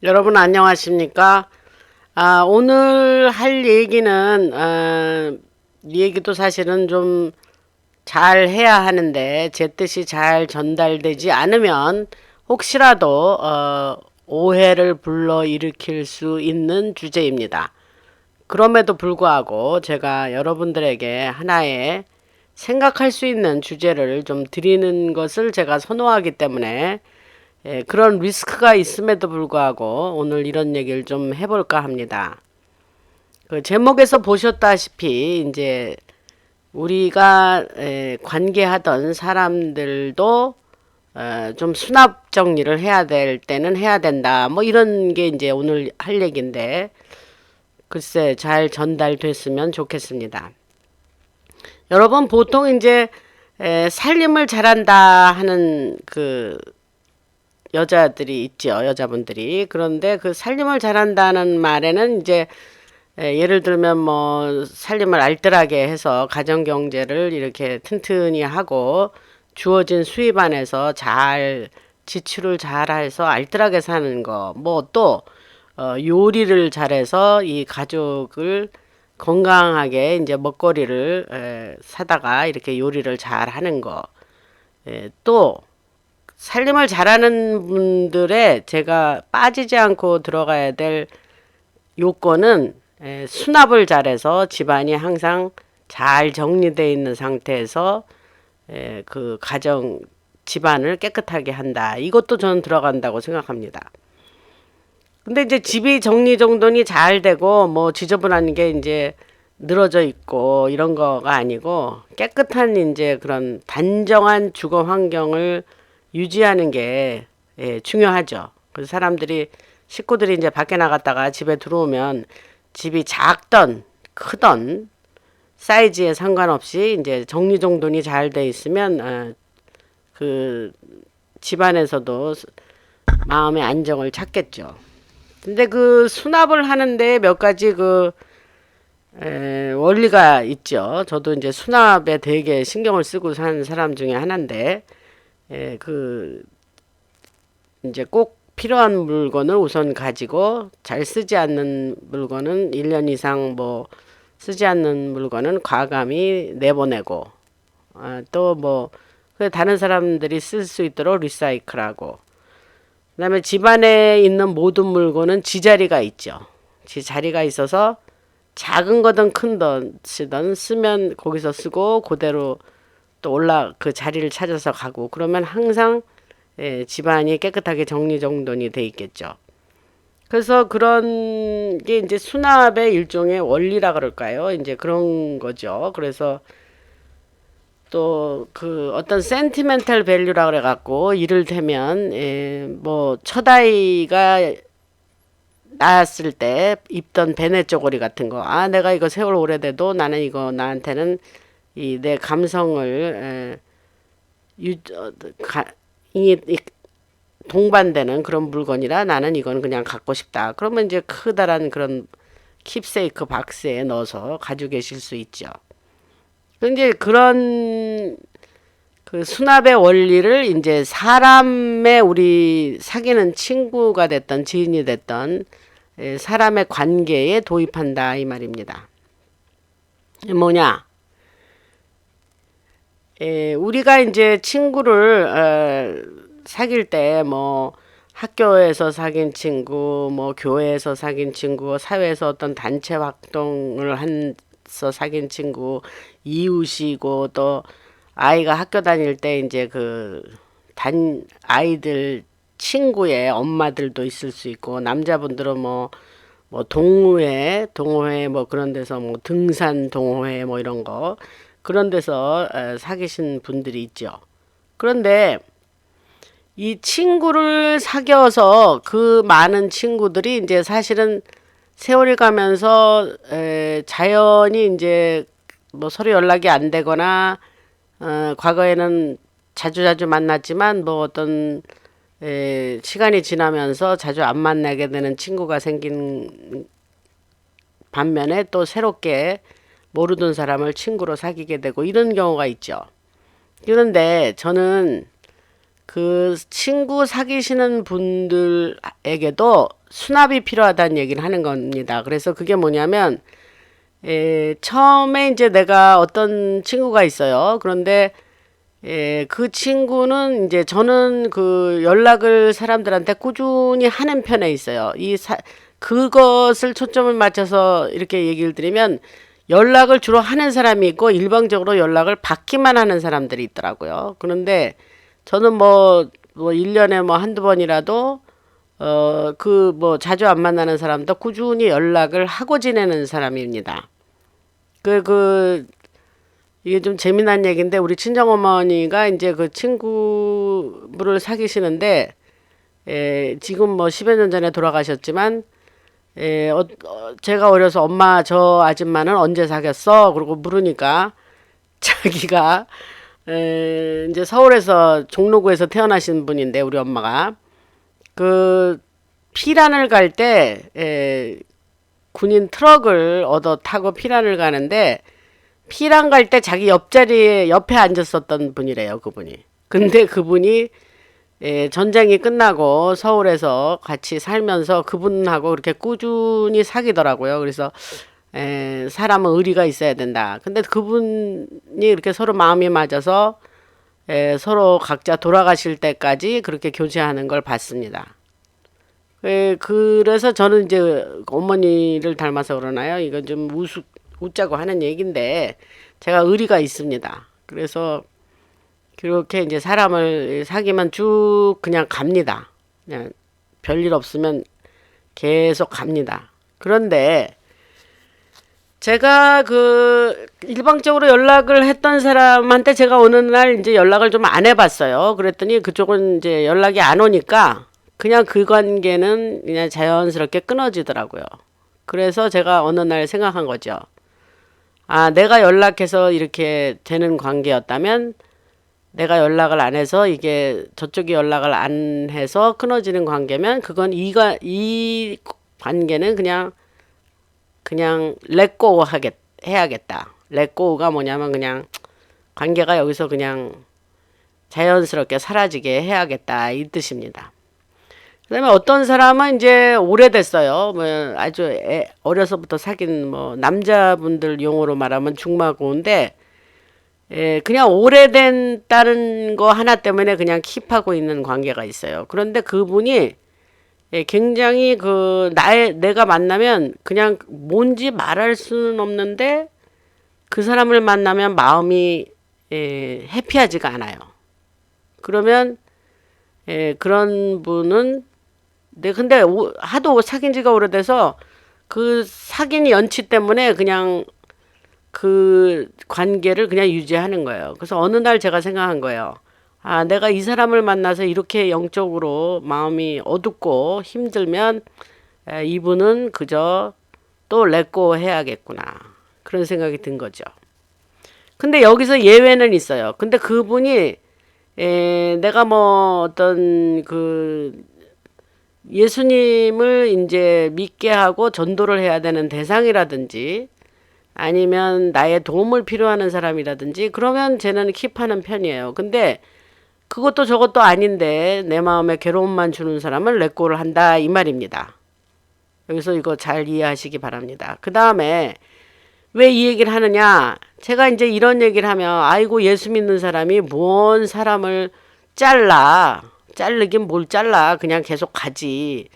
여러분 안녕하십니까? 오늘 할 얘기는 이 얘기도 사실은 좀 잘 해야 하는데 제 뜻이 잘 전달되지 않으면 혹시라도 오해를 불러일으킬 수 있는 주제입니다. 그럼에도 불구하고 제가 여러분들에게 하나의 생각할 수 있는 주제를 좀 드리는 것을 제가 선호하기 때문에 그런 리스크가 있음에도 불구하고 오늘 이런 얘기를 좀 해볼까 합니다. 그 제목에서 보셨다시피 이제 우리가 관계하던 사람들도 좀 수납 정리를 해야 될 때는 해야 된다. 뭐 이런 게 이제 오늘 할 얘기인데 글쎄 잘 전달됐으면 좋겠습니다. 여러분 보통 이제 살림을 잘한다 하는 그 여자들이 있죠. 여자분들이. 그런데 그 살림을 잘한다는 말에는 이제 예를 들면 뭐 살림을 알뜰하게 해서 가정 경제를 이렇게 튼튼히 하고 주어진 수입 안에서 잘 지출을 잘 해서 알뜰하게 사는 거. 뭐 또 요리를 잘해서 이 가족을 건강하게 이제 먹거리를 사다가 이렇게 요리를 잘 하는 거. 또 살림을 잘하는 분들의 제가 빠지지 않고 들어가야 될 요건은 수납을 잘해서 집안이 항상 잘 정리되어 있는 상태에서 그 가정 집안을 깨끗하게 한다. 이것도 저는 들어간다고 생각합니다. 근데 이제 집이 정리정돈이 잘 되고 뭐 지저분한 게 이제 늘어져 있고 이런 거가 아니고 깨끗한 이제 그런 단정한 주거 환경을 유지하는 게 중요하죠. 그래서 사람들이 식구들이 이제 밖에 나갔다가 집에 들어오면 집이 작던 크던 사이즈에 상관없이 이제 정리정돈이 잘 돼 있으면 그 집안에서도 마음의 안정을 찾겠죠. 근데 그 수납을 하는데 몇 가지 그 원리가 있죠. 저도 이제 수납에 되게 신경을 쓰고 사는 사람 중에 하나인데 그 이제 꼭 필요한 물건을 우선 가지고 잘 쓰지 않는 물건은 1년 이상 뭐 쓰지 않는 물건은 과감히 내보내고 또 뭐 다른 사람들이 쓸 수 있도록 리사이클하고 그다음에 집안에 있는 모든 물건은 지자리가 있죠. 지자리가 있어서 작은 거든 큰 것이든 쓰면 거기서 쓰고 그대로 또 그 자리를 찾아서 가고 그러면 항상 집안이 깨끗하게 정리정돈이 돼 있겠죠. 그래서 그런 게 이제 수납의 일종의 원리라 그럴까요? 이제 그런 거죠. 그래서 또 그 어떤 센티멘탈 밸류라 그래 갖고 이를테면 뭐 첫아이가 낳았을 때 입던 베네 쪼고리 같은 거. 내가 이거 세월 오래돼도 나는 이거 나한테는 이 내 감성을 유, 어, 가, 이 동반되는 그런 물건이라 나는 이건 그냥 갖고 싶다. 그러면 이제 커다란 그런 킵세이크 박스에 넣어서 가지고 계실 수 있죠. 근데 그런 그 수납의 원리를 이제 사람의 우리 사귀는 친구가 됐던 지인이 됐던 사람의 관계에 도입한다 이 말입니다. 뭐냐? 우리가 이제 친구를 사귈 때 뭐 학교에서 사귄 친구, 뭐 교회에서 사귄 친구, 사회에서 어떤 단체 활동을 한서 사귄 친구, 이웃이고 또 아이가 학교 다닐 때 이제 그 아이들 친구의 엄마들도 있을 수 있고 남자분들은 뭐 동호회 뭐 그런 데서 뭐 등산 동호회 뭐 이런 거 그런 데서 사귀신 분들이 있죠. 그런데 이 친구를 사귀어서 그 많은 친구들이 이제 사실은 세월이 가면서 자연히 이제 뭐 서로 연락이 안 되거나 과거에는 자주자주 만났지만 뭐 어떤 시간이 지나면서 자주 안 만나게 되는 친구가 생긴 반면에 또 새롭게 모르던 사람을 친구로 사귀게 되고 이런 경우가 있죠. 그런데 저는 그 친구 사귀시는 분들에게도 수납이 필요하다는 얘기를 하는 겁니다. 그래서 그게 뭐냐면, 처음에 이제 내가 어떤 친구가 있어요. 그런데 그 친구는 이제 저는 그 연락을 사람들한테 꾸준히 하는 편에 있어요. 그것을 초점을 맞춰서 이렇게 얘기를 드리면 연락을 주로 하는 사람이 있고 일방적으로 연락을 받기만 하는 사람들이 있더라고요. 그런데 저는 뭐 1년에 뭐 한두 번이라도 자주 안 만나는 사람도 꾸준히 연락을 하고 지내는 사람입니다. 이게 좀 재미난 얘기인데, 우리 친정어머니가 이제 그 친구를 사귀시는데, 지금 뭐 10여 년 전에 돌아가셨지만, 제가 어려서 엄마 저 아줌마는 언제 사귀었어? 그러고 물으니까 자기가 이제 서울에서 종로구에서 태어나신 분인데, 우리 엄마가 그 피란을 갈 때 군인 트럭을 얻어 타고 피란을 가는데 피란 갈 때 자기 옆자리에 옆에 앉았었던 분이래요, 그분이. 근데 그분이 전쟁이 끝나고 서울에서 같이 살면서 그분하고 그렇게 꾸준히 사귀더라고요. 그래서 사람은 의리가 있어야 된다. 근데 그분이 이렇게 서로 마음이 맞아서 서로 각자 돌아가실 때까지 그렇게 교제하는 걸 봤습니다. 그래서 저는 이제 어머니를 닮아서 그러나요? 이건 좀 웃자고 하는 얘기인데 제가 의리가 있습니다. 그래서 그렇게 이제 사람을 사귀면 쭉 그냥 갑니다. 그냥 별일 없으면 계속 갑니다. 그런데 제가 그 일방적으로 연락을 했던 사람한테 제가 어느 날 이제 연락을 좀 안 해봤어요. 그랬더니 그쪽은 이제 연락이 안 오니까 그냥 그 관계는 그냥 자연스럽게 끊어지더라고요. 그래서 제가 어느 날 생각한 거죠. 아, 내가 연락해서 이렇게 되는 관계였다면 내가 연락을 안 해서 이게 저쪽이 연락을 안 해서 끊어지는 관계면 그건 이 관계는 그냥 렛고 해야겠다. 렛고가 뭐냐면 그냥 관계가 여기서 그냥 자연스럽게 사라지게 해야겠다 이 뜻입니다. 그다음에 어떤 사람은 이제 오래됐어요. 뭐 아주 어려서부터 사귄 뭐 남자분들 용어로 말하면 중마고인데 그냥 오래된다는 거 하나 때문에 그냥 킵하고 있는 관계가 있어요. 그런데 그분이 굉장히 내가 만나면 그냥 뭔지 말할 수는 없는데 그 사람을 만나면 마음이 해피하지가 않아요. 그러면 그런 분은 근데 하도 사귄 지가 오래돼서 그 사귄 연치 때문에 그냥 그 관계를 그냥 유지하는 거예요. 그래서 어느 날 제가 생각한 거예요. 아, 내가 이 사람을 만나서 이렇게 영적으로 마음이 어둡고 힘들면 이분은 그저 또 렛고 해야겠구나. 그런 생각이 든 거죠. 근데 여기서 예외는 있어요. 근데 그분이 내가 뭐 어떤 예수님을 이제 믿게 하고 전도를 해야 되는 대상이라든지 아니면 나의 도움을 필요하는 사람이라든지 그러면 쟤는 킵하는 편이에요. 근데 그것도 저것도 아닌데 내 마음에 괴로움만 주는 사람은 렛고를 한다 이 말입니다. 여기서 이거 잘 이해하시기 바랍니다. 그 다음에 왜 이 얘기를 하느냐? 제가 이제 이런 얘기를 하면 아이고 예수 믿는 사람이 뭔 사람을 자르긴 뭘 잘라 그냥 계속 가지.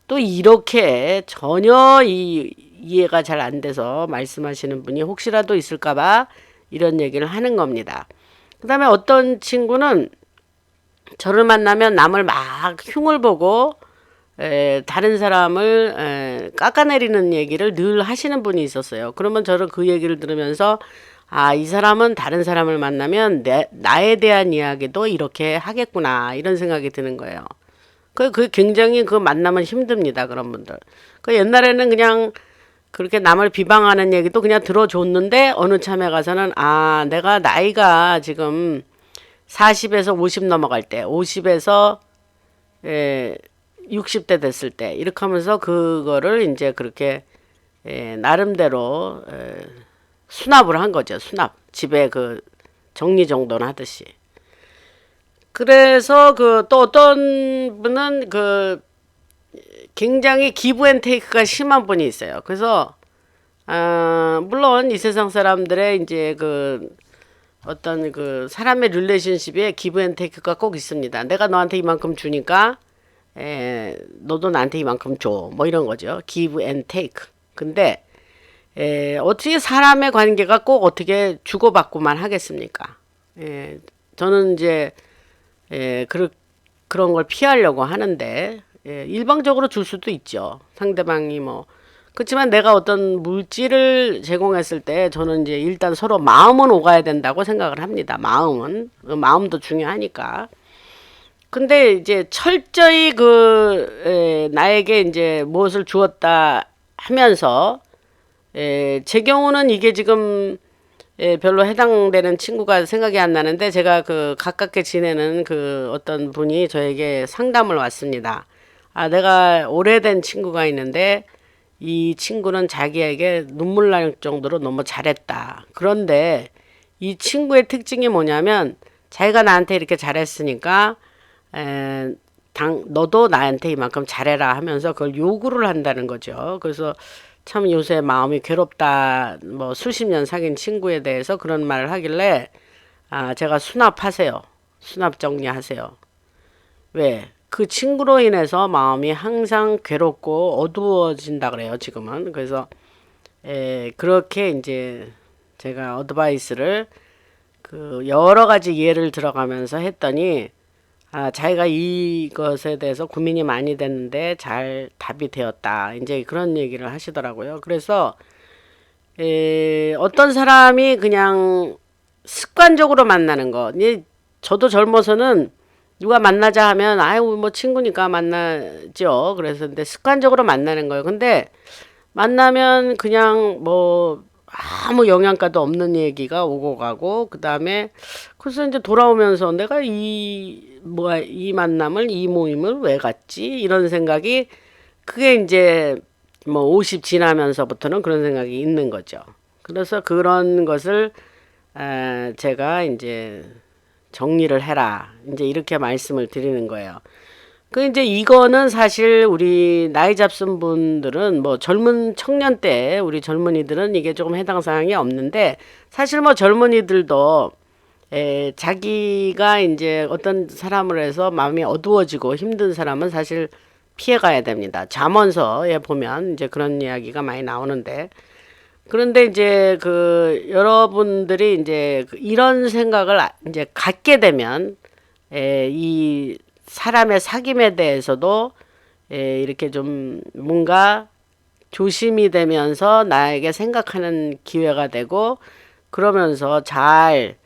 또 이렇게 전혀 이해가 잘 안 돼서 말씀하시는 분이 혹시라도 있을까봐 이런 얘기를 하는 겁니다. 그 다음에 어떤 친구는 저를 만나면 남을 막 흉을 보고 다른 사람을 깎아내리는 얘기를 늘 하시는 분이 있었어요. 그러면 저는 그 얘기를 들으면서 아, 이 사람은 다른 사람을 만나면 나에 대한 이야기도 이렇게 하겠구나 이런 생각이 드는 거예요. 굉장히 만나면 힘듭니다. 그런 분들. 옛날에는 그냥 그렇게 남을 비방하는 얘기도 그냥 들어줬는데 어느 참에 가서는 아, 내가 나이가 지금 40에서 50 넘어갈 때 50에서 60대 됐을 때 이렇게 하면서 그거를 이제 그렇게 나름대로 수납을 한 거죠. 수납. 집에 정리정돈 하듯이. 그래서 그 또 어떤 분은 그 굉장히 기브 앤 테이크가 심한 분이 있어요. 그래서 물론 이 세상 사람들의 이제 그 어떤 그 사람의 릴레이션십에 기브 앤 테이크가 꼭 있습니다. 내가 너한테 이만큼 주니까 너도 나한테 이만큼 줘. 뭐 이런 거죠. give and take. 근데 어떻게 사람의 관계가 꼭 어떻게 주고받고만 하겠습니까? 저는 이제 그런 걸 피하려고 하는데 일방적으로 줄 수도 있죠. 상대방이 뭐 그렇지만 내가 어떤 물질을 제공했을 때 저는 이제 일단 서로 마음은 오가야 된다고 생각을 합니다. 마음도 중요하니까. 근데 이제 철저히 나에게 이제 무엇을 주었다 하면서 제 경우는 이게 지금 별로 해당되는 친구가 생각이 안 나는데 제가 그 가깝게 지내는 그 어떤 분이 저에게 상담을 왔습니다. 내가 오래된 친구가 있는데 이 친구는 자기에게 눈물 날 정도로 너무 잘했다. 그런데 이 친구의 특징이 뭐냐면 자기가 나한테 이렇게 잘했으니까 너도 나한테 이만큼 잘해라 하면서 그걸 요구를 한다는 거죠. 그래서 참 요새 마음이 괴롭다. 뭐 수십 년 사귄 친구에 대해서 그런 말을 하길래 제가 수납하세요. 수납 정리하세요. 왜? 그 친구로 인해서 마음이 항상 괴롭고 어두워진다 그래요, 지금은. 그래서 그렇게 이제 제가 어드바이스를 그 여러 가지 예를 들어가면서 했더니 자기가 이것에 대해서 고민이 많이 됐는데 잘 답이 되었다. 이제 그런 얘기를 하시더라고요. 그래서 어떤 사람이 그냥 습관적으로 만나는 거. 저도 젊어서는 누가 만나자 하면 아유 뭐 친구니까 만나죠. 그래서 근데 습관적으로 만나는 거예요. 근데 만나면 그냥 뭐 아무 영양가도 없는 얘기가 오고 가고 그다음에 그래서 이제 돌아오면서 내가 이 만남을 이 모임을 왜 갔지? 이런 생각이 그게 이제 뭐 50 지나면서부터는 그런 생각이 있는 거죠. 그래서 그런 것을 제가 이제 정리를 해라. 이제 이렇게 말씀을 드리는 거예요. 이제 이거는 사실 우리 나이 잡순 분들은 뭐 젊은 청년 때 우리 젊은이들은 이게 조금 해당 사항이 없는데 사실 뭐 젊은이들도 자기가 이제 어떤 사람을 해서 마음이 어두워지고 힘든 사람은 사실 피해 가야 됩니다. 잠언서에 보면 이제 그런 이야기가 많이 나오는데 그런데 이제 여러분들이 이제 이런 생각을 이제 갖게 되면 이 사람의 사귐에 대해서도 이렇게 좀 뭔가 조심이 되면서 나에게 생각하는 기회가 되고 그러면서 잘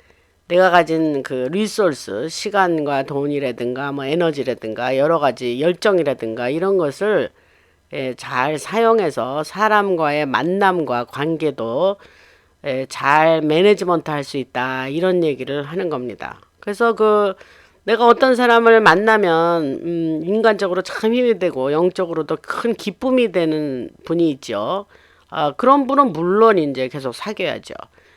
내가 가진 그 리소스 시간과 돈이라든가 뭐 에너지라든가 여러 가지 열정이라든가 이런 것을 잘 사용해서 사람과의 만남과 관계도 잘 매니지먼트 할 수 있다 이런 얘기를 하는 겁니다. 그래서 내가 어떤 사람을 만나면 인간적으로 참 힘이 되고 영적으로도 큰 기쁨이 되는 분이 있죠. 그런 분은 물론 이제 계속 사귀어야죠.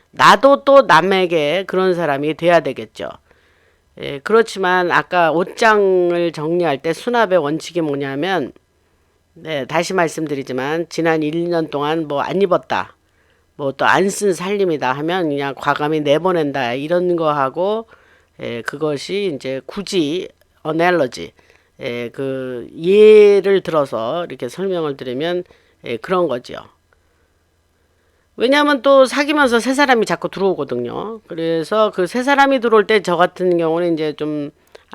나도 또 남에게 그런 사람이 돼야 되겠죠. 그렇지만 아까 옷장을 정리할 때 수납의 원칙이 뭐냐면 다시 말씀드리지만 지난 1, 2년 동안 뭐 안 입었다. 뭐 또 안 쓴 살림이다 하면 그냥 과감히 내보낸다. 이런 거 하고 그것이 이제 굳이 어넬러지 그 예를 들어서 이렇게 설명을 드리면 그런 거죠. 왜냐하면 또 사귀면서 새 사람이 자꾸 들어오거든요. 그래서 그 새 사람이 들어올 때 저 같은 경우는 이제 좀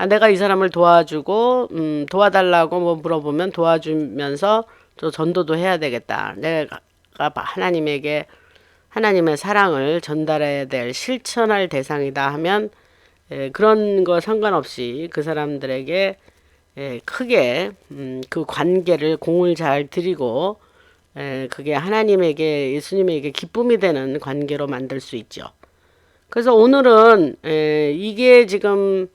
내가 이 사람을 도와주고 도와달라고 뭐 물어보면 도와주면서 또 전도도 해야 되겠다. 내가 하나님에게 하나님의 사랑을 전달해야 될 실천할 대상이다 하면 그런 거 상관없이 그 사람들에게 크게 그 관계를 공을 잘 들이고 그게 하나님에게 예수님에게 기쁨이 되는 관계로 만들 수 있죠. 그래서 오늘은 이게 지금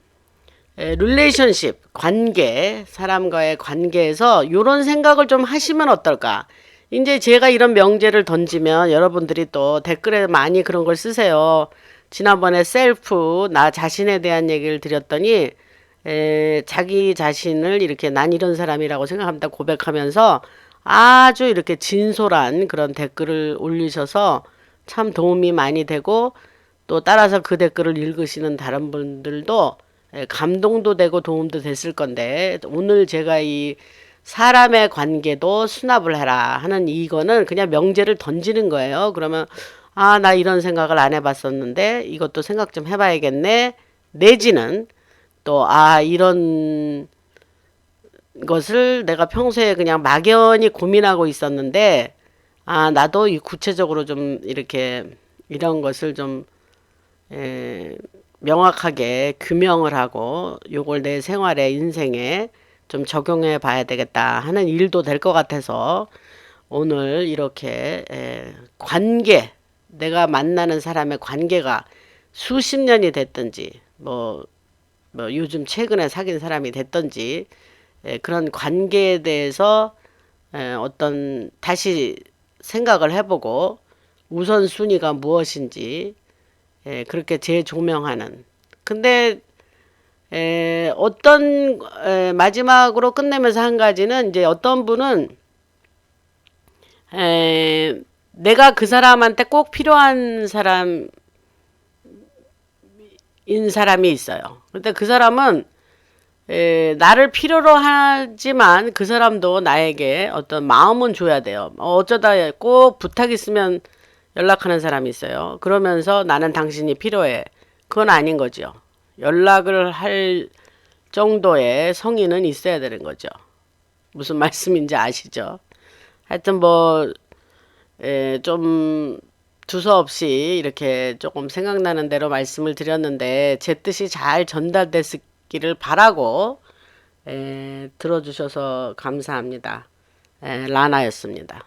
릴레이션십 관계 사람과의 관계에서 이런 생각을 좀 하시면 어떨까. 이제 제가 이런 명제를 던지면 여러분들이 또 댓글에 많이 그런 걸 쓰세요. 지난번에 셀프 나 자신에 대한 얘기를 드렸더니 자기 자신을 이렇게 난 이런 사람이라고 생각합니다 고백하면서 아주 이렇게 진솔한 그런 댓글을 올리셔서 참 도움이 많이 되고, 또 따라서 그 댓글을 읽으시는 다른 분들도 감동도 되고 도움도 됐을 건데, 오늘 제가 이 사람의 관계도 수납을 해라 하는 이거는 그냥 명제를 던지는 거예요. 그러면 아, 나 이런 생각을 안 해봤었는데 이것도 생각 좀 해봐야겠네. 내지는 또 아, 이런 것을 내가 평소에 그냥 막연히 고민하고 있었는데 아, 나도 이 구체적으로 좀 이렇게 이런 것을 좀 명확하게 규명을 하고 요걸 내 생활에 인생에 좀 적용해 봐야 되겠다 하는 일도 될 것 같아서 오늘 이렇게 관계, 내가 만나는 사람의 관계가 수십 년이 됐든지 뭐 요즘 최근에 사귄 사람이 됐든지 그런 관계에 대해서 어떤 다시 생각을 해보고 우선순위가 무엇인지 그렇게 재조명하는. 근데 어떤 마지막으로 끝내면서 한 가지는 이제 어떤 분은 내가 그 사람한테 꼭 필요한 사람인 사람이 있어요. 근데 그 사람은 나를 필요로 하지만 그 사람도 나에게 어떤 마음은 줘야 돼요. 어쩌다 꼭 부탁 있으면 연락하는 사람이 있어요. 그러면서 나는 당신이 필요해. 그건 아닌 거죠. 연락을 할 정도의 성의는 있어야 되는 거죠. 무슨 말씀인지 아시죠? 하여튼 뭐, 좀 두서없이 이렇게 조금 생각나는 대로 말씀을 드렸는데 제 뜻이 잘 전달됐기를 바라고 들어주셔서 감사합니다. 라나였습니다.